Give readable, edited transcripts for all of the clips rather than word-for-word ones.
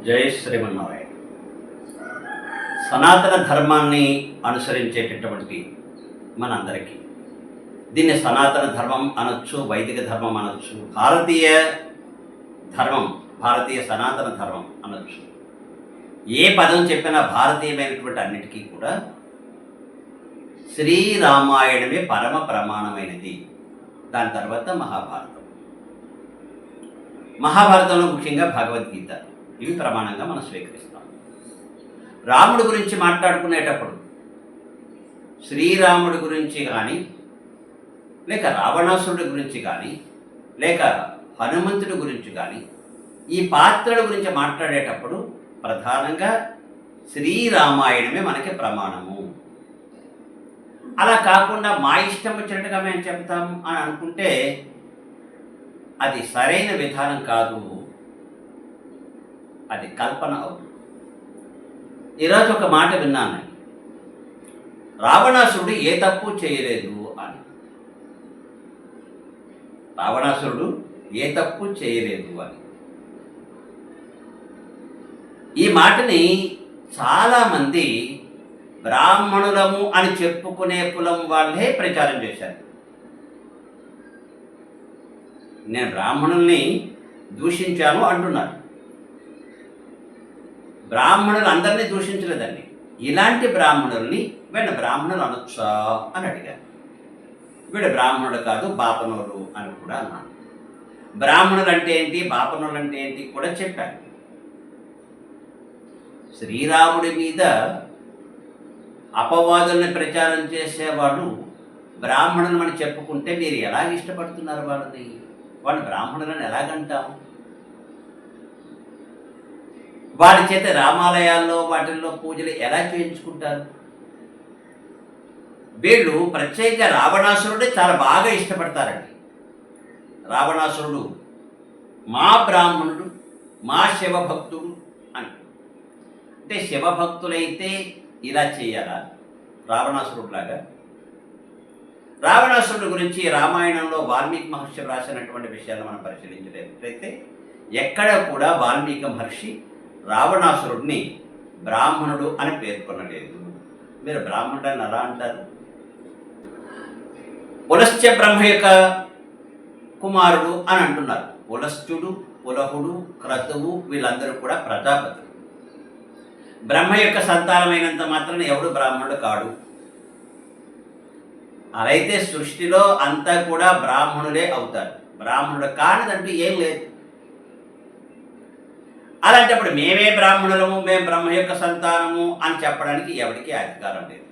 జై శ్రీమన్నారాయణ. సనాతన ధర్మాన్ని అనుసరించేటటువంటి మనందరికీ దీన్ని సనాతన ధర్మం అనొచ్చు, వైదిక ధర్మం అనొచ్చు, భారతీయ ధర్మం, భారతీయ సనాతన ధర్మం అనొచ్చు. ఏ పదం చెప్పినా భారతీయమైనటువంటి అన్నిటికీ కూడా శ్రీరామాయణమే పరమ ప్రమాణమైనది. దాని తర్వాత మహాభారతంలో ముఖ్యంగా భగవద్గీత, ఇవి ప్రమాణంగా మనం స్వీకరిస్తాం. రాముడి గురించి మాట్లాడుకునేటప్పుడు శ్రీరాముడి గురించి కానీ, లేక రావణాసురుడి గురించి కానీ, లేక హనుమంతుడి గురించి కానీ, ఈ పాత్రల గురించి మాట్లాడేటప్పుడు ప్రధానంగా శ్రీరామాయణమే మనకి ప్రమాణము. అలా కాకుండా మా ఇష్టం వచ్చినట్టుగా మేము చెప్తాం అని అనుకుంటే అది సరైన విధానం కాదు, అది కల్పన అవుతుంది. ఈరోజు ఒక మాట విన్నాను, రావణాసురుడు ఏ తప్పు చేయలేదు అని. రావణాసురుడు ఏ తప్పు చేయలేదు అని ఈ మాటని చాలామంది బ్రాహ్మణులము అని చెప్పుకునే కులం వాళ్ళే ప్రచారం చేశారు. నేను బ్రాహ్మణుల్ని దూషించాను అంటున్నారు. బ్రాహ్మణులు అందరినీ దూషించలేదండి. ఇలాంటి బ్రాహ్మణుల్ని వీళ్ళ బ్రాహ్మణులు అనొచ్చా అని అడిగారు. వీడు బ్రాహ్మణుడు కాదు, బాపనోడు అని కూడా అన్నాను. బ్రాహ్మణులు అంటే ఏంటి, బాపనోళ్ళు అంటే ఏంటి కూడా చెప్పాను. శ్రీరాముడి మీద అపవాదుల్ని ప్రచారం చేసేవాడు బ్రాహ్మణులు అని చెప్పుకుంటే మీరు ఎలాగ ఇష్టపడుతున్నారు వాళ్ళని? వాళ్ళు బ్రాహ్మణులను ఎలాగంటాం? వారి చేత రామాలయాల్లో వాటిల్లో పూజలు ఎలా చేయించుకుంటారు? వీళ్ళు ప్రత్యేకంగా రావణాసురుడే చాలా బాగా ఇష్టపడతారండి. రావణాసురుడు మా బ్రాహ్మణుడు, మా శివభక్తుడు అని. అంటే శివభక్తులైతే ఇలా చేయాలా రావణాసురుడిలాగా? రావణాసురుడి గురించి రామాయణంలో వాల్మీకి మహర్షి రాసినటువంటి విషయాలను మనం పరిశీలించినట్లయితే ఎక్కడ కూడా వాల్మీకి మహర్షి రావణాసురుడిని బ్రాహ్మణుడు అని పేర్కొనలేదు. మీరు బ్రాహ్మణుడు అని ఎలా అంటారు? పులశ్చ బ్రహ్మ యొక్క కుమారుడు అని అంటున్నారు. పులశ్చుడు, పులహుడు, క్రతువు వీళ్ళందరూ కూడా ప్రజాపతులు. బ్రహ్మ యొక్క సంతానమైనంత మాత్రాన ఎవడు బ్రాహ్మణుడు కాడు. అలైతే సృష్టిలో అంతా కూడా బ్రాహ్మణులే అవుతారు. బ్రాహ్మణుడు కానిదంటూ ఏం లేదు. అలాంటప్పుడు మేమే బ్రాహ్మణులము, మేము బ్రహ్మ యొక్క సంతానము అని చెప్పడానికి ఎవరికి అధికారం లేదు.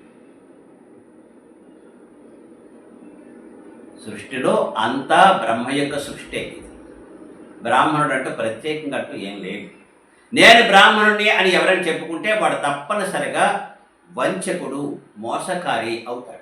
సృష్టిలో అంతా బ్రహ్మ యొక్క సృష్టి. బ్రాహ్మణుడు అంటూ ప్రత్యేకంగా అంటూ ఏం లేదు. నేను బ్రాహ్మణుడిని అని ఎవరైనా చెప్పుకుంటే వాడు తప్పనిసరిగా వంచకుడు, మోసకారి అవుతాడు.